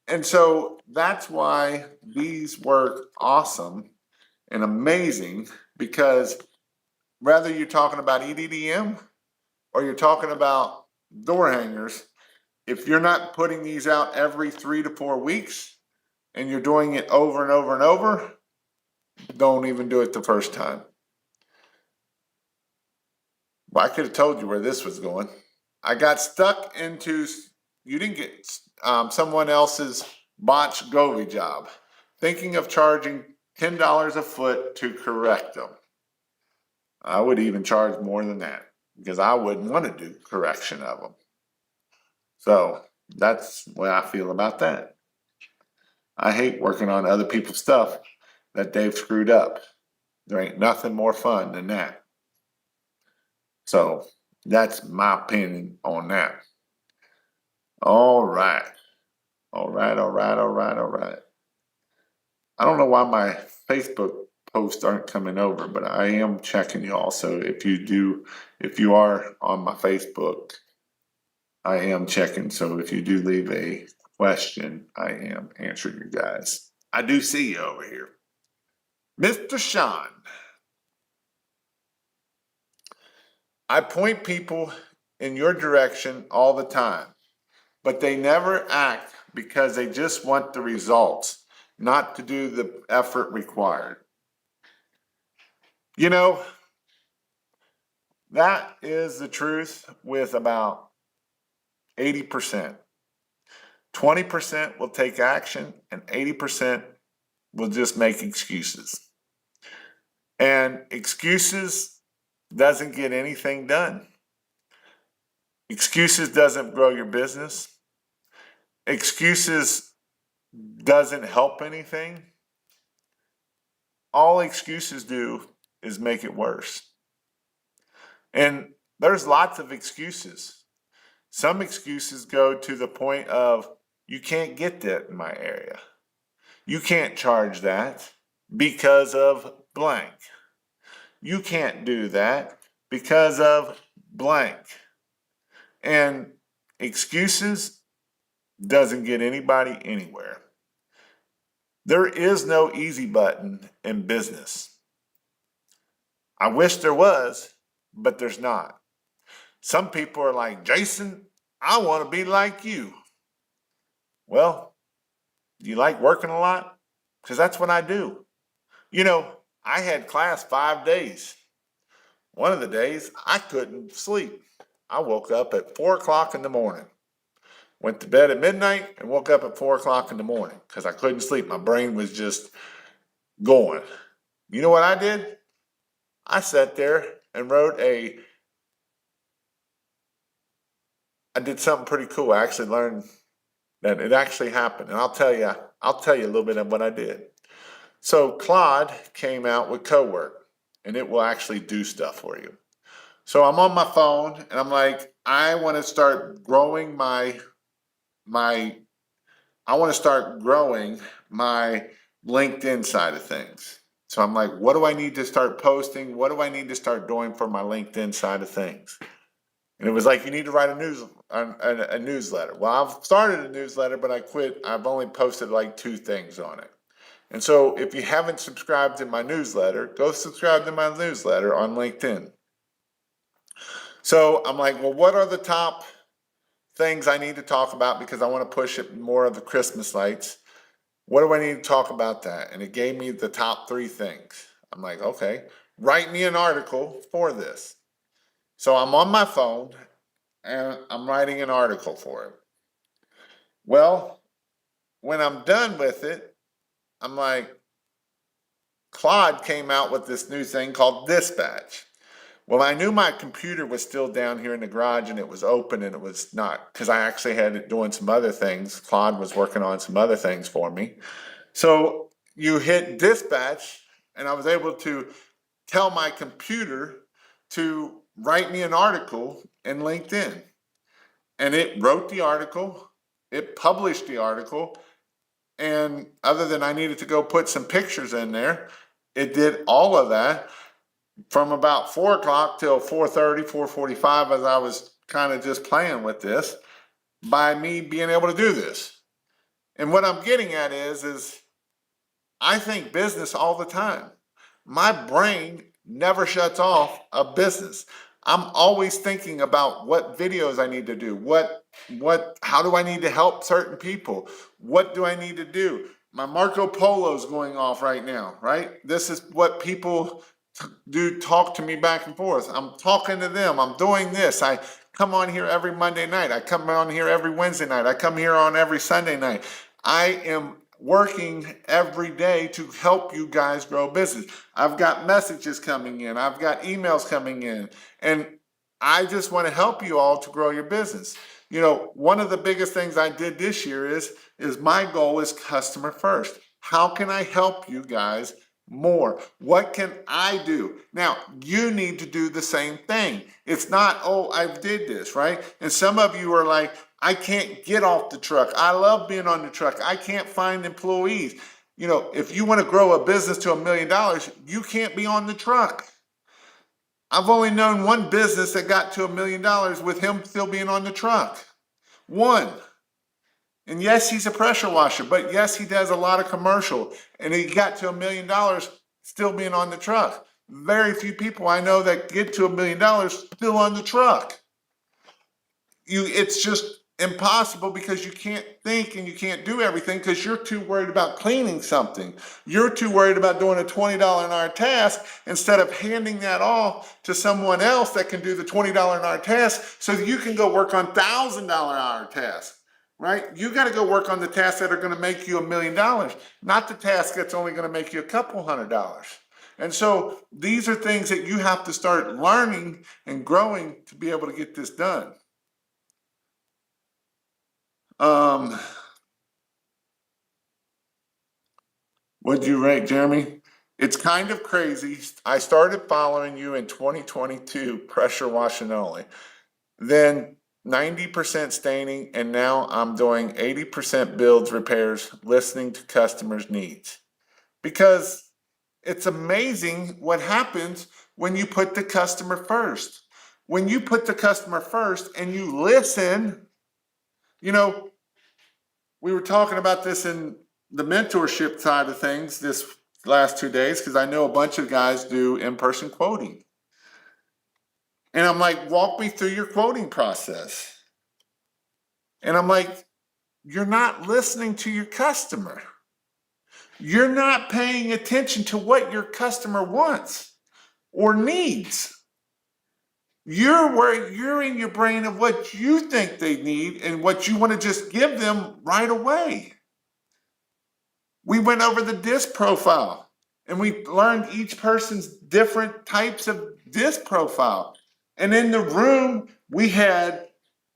[SPEAKER 1] And so that's why these work awesome and amazing, because whether you're talking about EDDM or you're talking about door hangers, if you're not putting these out every 3 to 4 weeks and you're doing it over and over and over, don't even do it the first time. Well, I could have told you where this was going. I got stuck into, you didn't get someone else's botched Govee job, thinking of charging $10 a foot to correct them. I would even charge more than that because I wouldn't want to do correction of them. So that's the way I feel about that. I hate working on other people's stuff that they've screwed up. There ain't nothing more fun than that. So that's my opinion on that. All right. All right. I don't know why my Facebook posts aren't coming over, but I am checking y'all. So if you are on my Facebook, I am checking. So if you do leave a question, I am answering you guys. I do see you over here. Mr. Sean, I point people in your direction all the time, but they never act because they just want the results, not to do the effort required. You know, That is the truth with about 80%. 20% will take action and 80% will just make excuses. And excuses doesn't get anything done. Excuses doesn't grow your business. Excuses doesn't help anything. All excuses do is make it worse. And there's lots of excuses. Some excuses go to the point of, you can't get that in my area. You can't charge that because of blank. You can't do that because of blank. And excuses doesn't get anybody anywhere. There is no easy button in business. I wish there was, but there's not. Some people are like, Jason, I want to be like you. Well, do you like working a lot? Because that's what I do. I had class 5 days. One of the days I couldn't sleep. I woke up at 4 o'clock in the morning, went to bed at midnight and woke up at 4 o'clock in the morning because I couldn't sleep. My brain was just going. You know what I did? I sat there and I did something pretty cool. I actually learned that it actually happened. And I'll tell you a little bit of what I did. So Claude came out with Cowork, and it will actually do stuff for you. So I'm on my phone and I'm like, I want to start growing my LinkedIn side of things. So I'm like, what do I need to start posting? What do I need to start doing for my LinkedIn side of things? And it was like, you need to write a newsletter. Well, I've started a newsletter, but I quit. I've only posted like 2 things on it. And so if you haven't subscribed to my newsletter, go subscribe to my newsletter on LinkedIn. So I'm like, well, what are the top things I need to talk about because I want to push it more of the Christmas lights? What do I need to talk about that? And it gave me the top 3 things. I'm like, okay, write me an article for this. So I'm on my phone and I'm writing an article for it. Well, when I'm done with it, I'm like, Claude came out with this new thing called Dispatch. Well, I knew my computer was still down here in the garage and it was open and it was not, because I actually had it doing some other things. Claude was working on some other things for me. So you hit Dispatch and I was able to tell my computer to write me an article in LinkedIn. And it wrote the article, it published the article, and other than I needed to go put some pictures in there, it did all of that from about 4 o'clock till 4:30, 4:45 as I was kind of just playing with this by me being able to do this. And what I'm getting at is I think business all the time. My brain never shuts off a business. I'm always thinking about what videos I need to do. How do I need to help certain people? What do I need to do? My Marco Polo's going off right now, right? This is what people do, talk to me back and forth. I'm talking to them. I'm doing this. I come on here every Monday night. I come on here every Wednesday night. I come here on every Sunday night. I am working every day to help you guys grow business. I've got messages coming in. I've got emails coming in. And I just want to help you all to grow your business. One of the biggest things I did this year is my goal is customer first. How can I help you guys more? What can I do? Now, you need to do the same thing. It's not, oh, I did this, right? And some of you are like, I can't get off the truck. I love being on the truck. I can't find employees. If you want to grow a business to $1 million, you can't be on the truck. I've only known one business that got to $1 million with him still being on the truck. One. And yes, he's a pressure washer, but yes, he does a lot of commercial. And he got to $1 million still being on the truck. Very few people I know that get to $1 million still on the truck. It's just impossible because you can't think and you can't do everything because you're too worried about cleaning something. You're too worried about doing a $20 an hour task instead of handing that off to someone else that can do the $20 an hour task so that you can go work on $1,000 an hour tasks, right? You got to go work on the tasks that are going to make you $1 million, not the task that's only going to make you a couple $100. And so these are things that you have to start learning and growing to be able to get this done. What'd you rate, Jeremy? It's kind of crazy. I started following you in 2022, pressure washing only. Then 90% staining, and now I'm doing 80% builds, repairs, listening to customers' needs. Because it's amazing what happens when you put the customer first. When you put the customer first and you listen, you know, we were talking about this in the mentorship side of things this last 2 days because I know a bunch of guys do in-person quoting. And I'm like, walk me through your quoting process. And I'm like, you're not listening to your customer. You're not paying attention to what your customer wants or needs. You're in your brain of what you think they need and what you want to just give them right away. We went over the disc profile and we learned each person's different types of disc profile. And in the room, we had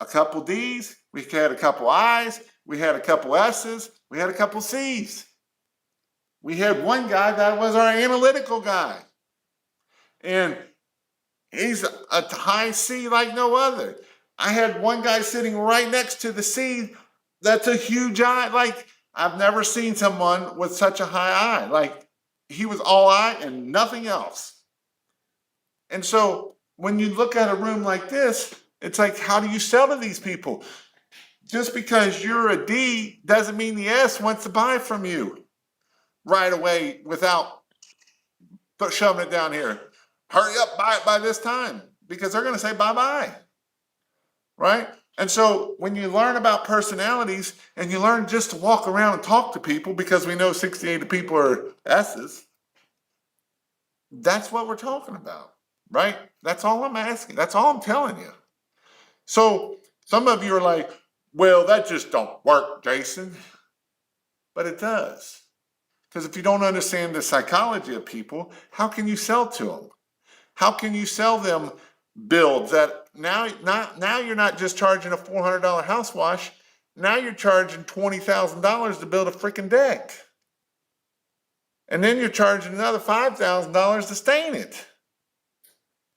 [SPEAKER 1] a couple D's, we had a couple I's, we had a couple S's, we had a couple C's. We had one guy that was our analytical guy. And he's a high C like no other. I had one guy sitting right next to the C that's a huge eye. Like, I've never seen someone with such a high eye. Like, he was all eye and nothing else. And so when you look at a room like this, it's like, how do you sell to these people? Just because you're a D doesn't mean the S wants to buy from you right away without shoving it down here. Hurry up, buy it by this time, because they're going to say bye-bye, right? And so when you learn about personalities and you learn just to walk around and talk to people, because we know 68 people are S's, that's what we're talking about, right? That's all I'm asking. That's all I'm telling you. So some of you are like, well, that just don't work, Jason. But it does. Because if you don't understand the psychology of people, how can you sell to them? How can you sell them builds that now you're not just charging a $400 house wash, now you're charging $20,000 to build a freaking deck. And then you're charging another $5,000 to stain it.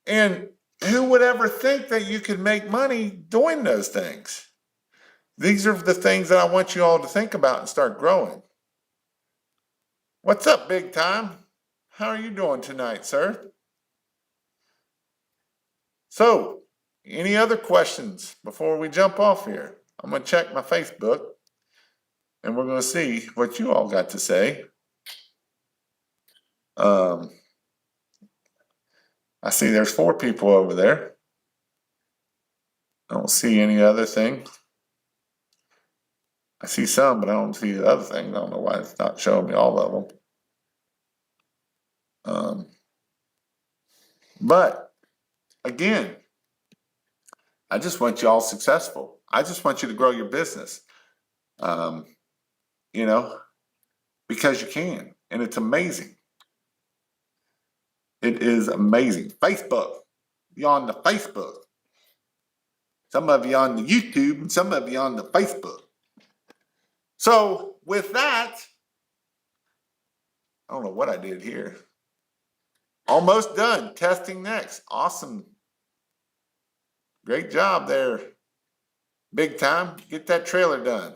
[SPEAKER 1] And who would ever think that you could make money doing those things? These are the things that I want you all to think about and start growing. What's up, big time? How are you doing tonight, sir? So, any other questions before we jump off here? I'm going to check my Facebook and we're going to see what you all got to say. I see there's 4 people over there. I don't see any other thing. I see some, but I don't see the other thing. I don't know why it's not showing me all of them. But again, I just want you all successful. I just want you to grow your business. You know, because you can, and it's amazing. It is amazing. Facebook, you on the Facebook. Some of you on the YouTube, and some of you on the Facebook. So with that, I don't know what I did here. Almost done. Testing next. Awesome. Great job there. Big time. Get that trailer done.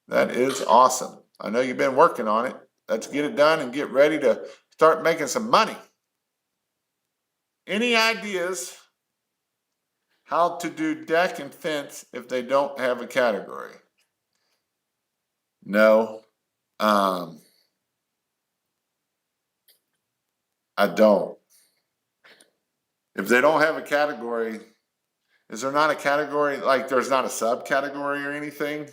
[SPEAKER 1] That is awesome. I know you've been working on it. Let's get it done and get ready to start making some money. Any ideas how to do deck and fence if they don't have a category? No. I don't. If they don't have a category, Is there not a category, like there's not a subcategory or anything,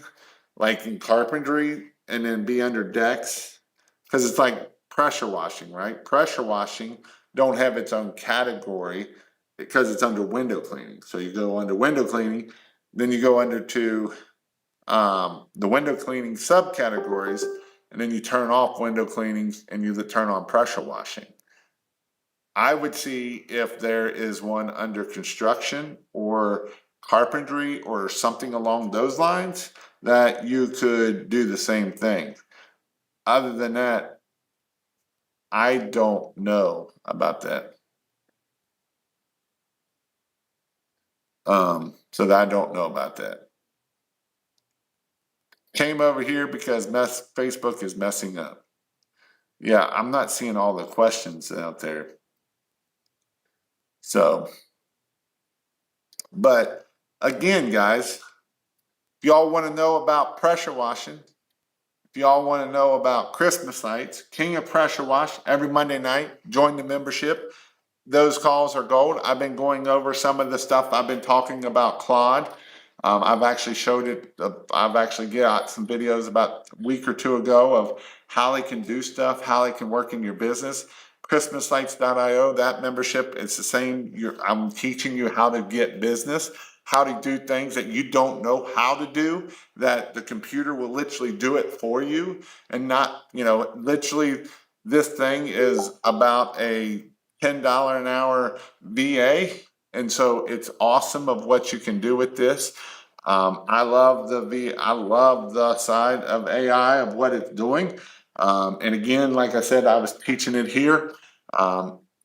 [SPEAKER 1] like in carpentry, and then be under decks? Because it's like pressure washing, right? Pressure washing don't have its own category because it's under window cleaning. So you go under window cleaning, then you go under to the window cleaning subcategories, and then you turn off window cleanings and you turn on pressure washing. I would see if there is one under construction or carpentry or something along those lines that you could do the same thing. Other than that, I don't know about that. So that I don't know about that. Came over here because Facebook is messing up. Yeah, I'm not seeing all the questions out there. So, but again, guys, if y'all want to know about pressure washing, if y'all want to know about Christmas lights, King of Pressure Wash every Monday night, join the membership. Those calls are gold. I've been going over some of the stuff I've been talking about Claude. I've actually showed it. I've actually got some videos about a week or two ago of how they can do stuff, how they can work in your business. ChristmasLights.io, that membership, it's the same. I'm teaching you how to get business, how to do things that you don't know how to do, that the computer will literally do it for you, and not, literally this thing is about a $10 an hour VA. And so it's awesome of what you can do with this. I love the side of AI of what it's doing. And again, like I said, I was teaching it here.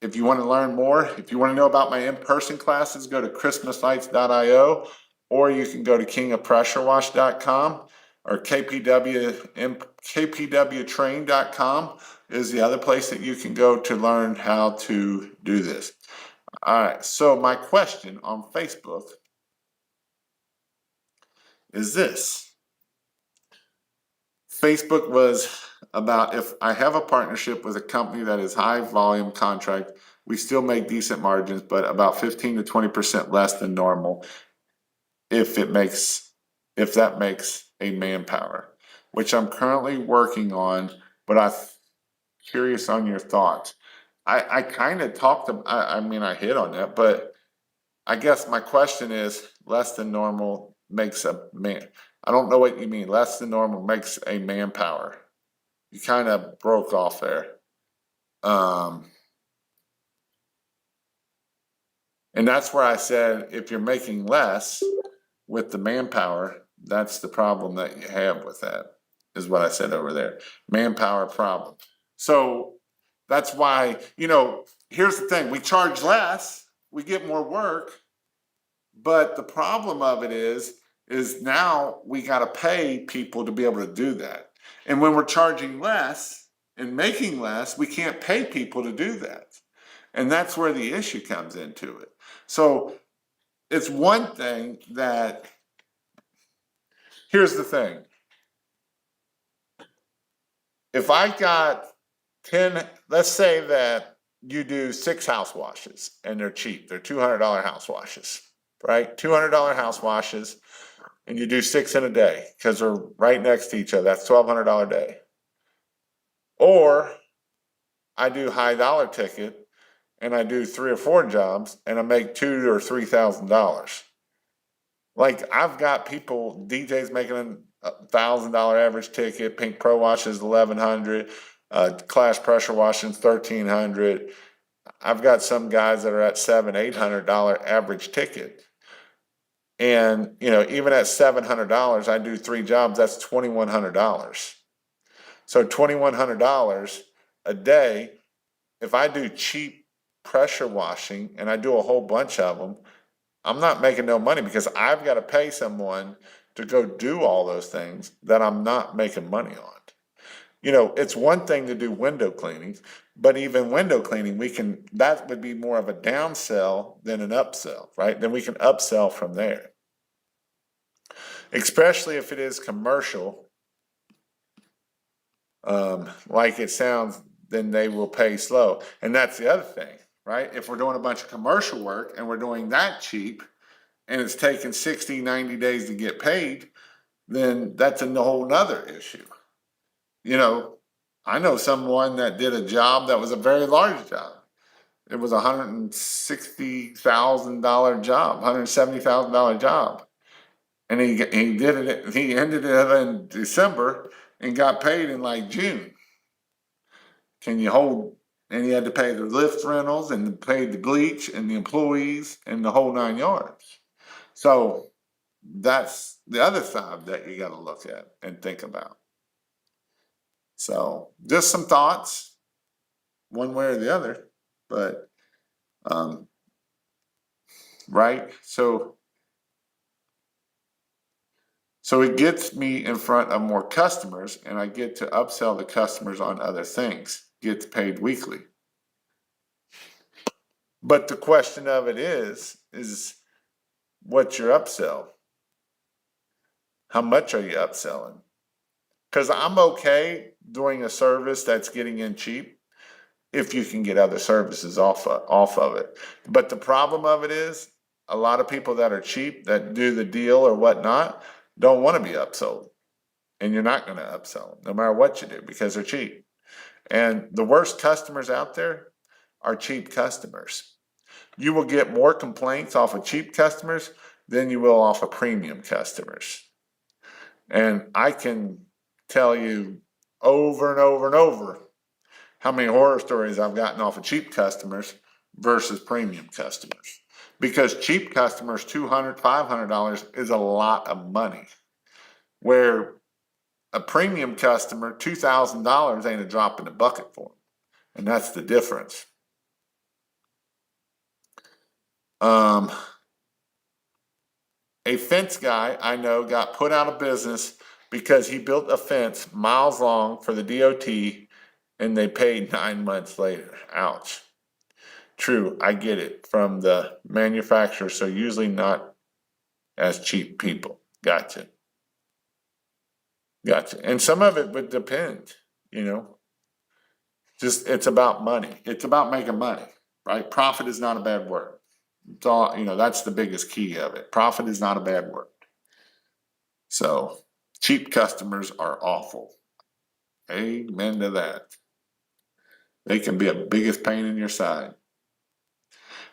[SPEAKER 1] If you want to learn more, if you want to know about my in-person classes, go to ChristmasLights.io, or you can go to kingofpressurewash.com, or kpwtrain.com is the other place that you can go to learn how to do this. All right, so my question on Facebook is this. Facebook was about, if I have a partnership with a company that is high volume contract, we still make decent margins, but about 15 to 20% less than normal if that makes a manpower, which I'm currently working on, but I'm curious on your thoughts. I kind of talked to, I hit on that, but I guess my question is, less than normal makes a man. I don't know what you mean. Less than normal makes a manpower. You kind of broke off there. And that's where I said, if you're making less with the manpower, that's the problem that you have with that, is what I said over there. Manpower problem. So that's why, here's the thing. We charge less, we get more work, but the problem of it is now we got to pay people to be able to do that. And when we're charging less and making less, we can't pay people to do that. And that's where the issue comes into it. So it's one thing that, here's the thing. If I got 10, let's say that you do 6 house washes and they're cheap. They're $200 house washes, right? $200 house washes, and you do 6 in a day because they're right next to each other. That's $1,200 a day. Or I do high dollar ticket and I do 3 or 4 jobs and I make $2,000 or $3,000. Like, I've got people, DJs making $1,000 average ticket, Pink Pro washes $1,100, Clash pressure washing $1,300. I've got some guys that are at $700-800 average ticket. And, even at $700, I do 3 jobs, that's $2,100. So $2,100 a day, if I do cheap pressure washing and I do a whole bunch of them, I'm not making no money because I've got to pay someone to go do all those things that I'm not making money on. It's one thing to do window cleaning, but even window cleaning, that would be more of a downsell than an upsell, right? Then we can upsell from there. Especially if it is commercial, like it sounds, then they will pay slow. And that's the other thing, right? If we're doing a bunch of commercial work and we're doing that cheap, and it's taken 60, 90 days to get paid, then that's a whole nother issue. You know, I know someone that did a job that was a very large job. It was $160,000 job, $170,000 job. And he did it, he ended it in December and got paid in like June. Can you hold, and he had to pay the lift rentals and pay the bleach and the employees and the whole 9 yards. So that's the other side that you got to look at and think about. So just some thoughts, one way or the other, but right. So it gets me in front of more customers, and I get to upsell the customers on other things. Gets paid weekly. But the question of it is what's your upsell? How much are you upselling? Because I'm okay doing a service that's getting in cheap if you can get other services off of it. But the problem of it is a lot of people that are cheap, that do the deal or whatnot, don't want to be upsold. And you're not going to upsell them no matter what you do because they're cheap. And the worst customers out there are cheap customers. You will get more complaints off of cheap customers than you will off of premium customers. And I can tell you over and over and over how many horror stories I've gotten off of cheap customers versus premium customers. Because cheap customers, $200, $500 is a lot of money. Where a premium customer, $2,000 ain't a drop in the bucket for them. And that's the difference. A fence guy I know got put out of business because he built a fence miles long for the DOT and they paid 9 months later. Ouch. True, I get it from the manufacturer, so usually not as cheap people. Gotcha. And some of it would depend, you know. Just it's about money. It's about making money, right? Profit is not a bad word. It's all, you know, that's the biggest key of it. Profit is not a bad word. So cheap customers are awful. Amen to that. They can be a biggest pain in your side.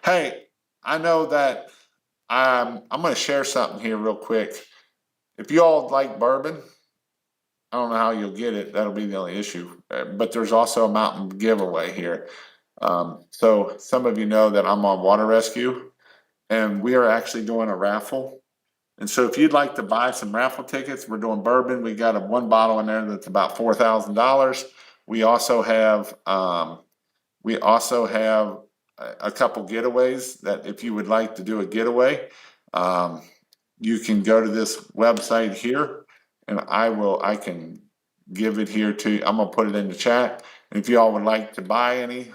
[SPEAKER 1] Hey, I know that I'm going to share something here real quick. If you all like bourbon, I don't know how you'll get it. That'll be the only issue. But there's also a mountain giveaway here. So some of you know that I'm on water rescue, and we are actually doing a raffle. And so if you'd like to buy some raffle tickets, we're doing bourbon. We got one bottle in there that's about $4,000. We also have a couple getaways that if you would like to do a getaway, you can go to this website here, and I can give it here to you. I'm gonna put it in the chat. And if you all would like to buy any,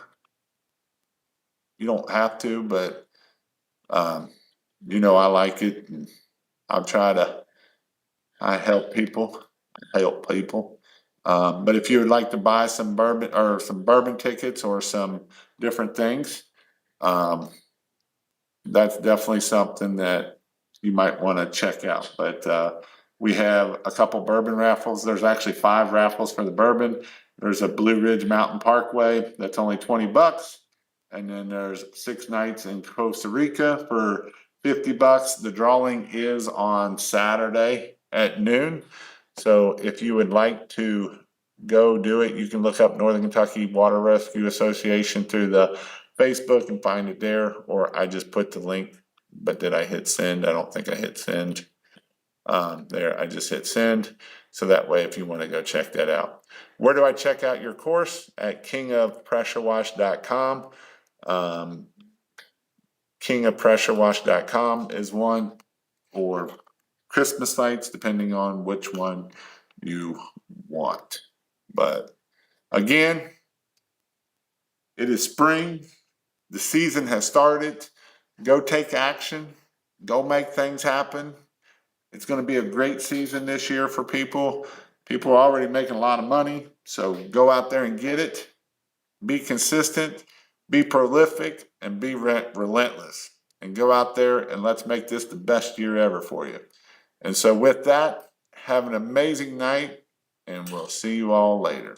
[SPEAKER 1] you don't have to, but you know I like it. And I help people. But if you would like to buy some bourbon tickets or some different things, that's definitely something that you might want to check out. But we have a couple bourbon raffles. There's actually 5 raffles for the bourbon. There's a Blue Ridge Mountain Parkway that's only $20. And then there's 6 nights in Costa Rica for $50. The drawing is on Saturday at noon. So if you would like to go do it, you can look up Northern Kentucky Water Rescue Association through the Facebook and find it there, or I just put the link. But did I hit send? I don't think I hit send. There, I just hit send. So that way, if you want to go check that out. Where do I check out your course? At kingofpressurewash.com. Kingofpressurewash.com is one, or Christmas lights, depending on which one you want. But again, it is spring. The season has started. Go take action. Go make things happen. It's going to be a great season this year for people. People are already making a lot of money. So go out there and get it. Be consistent. Be prolific and be relentless. and go out there and let's make this the best year ever for you. And so with that, have an amazing night, and we'll see you all later.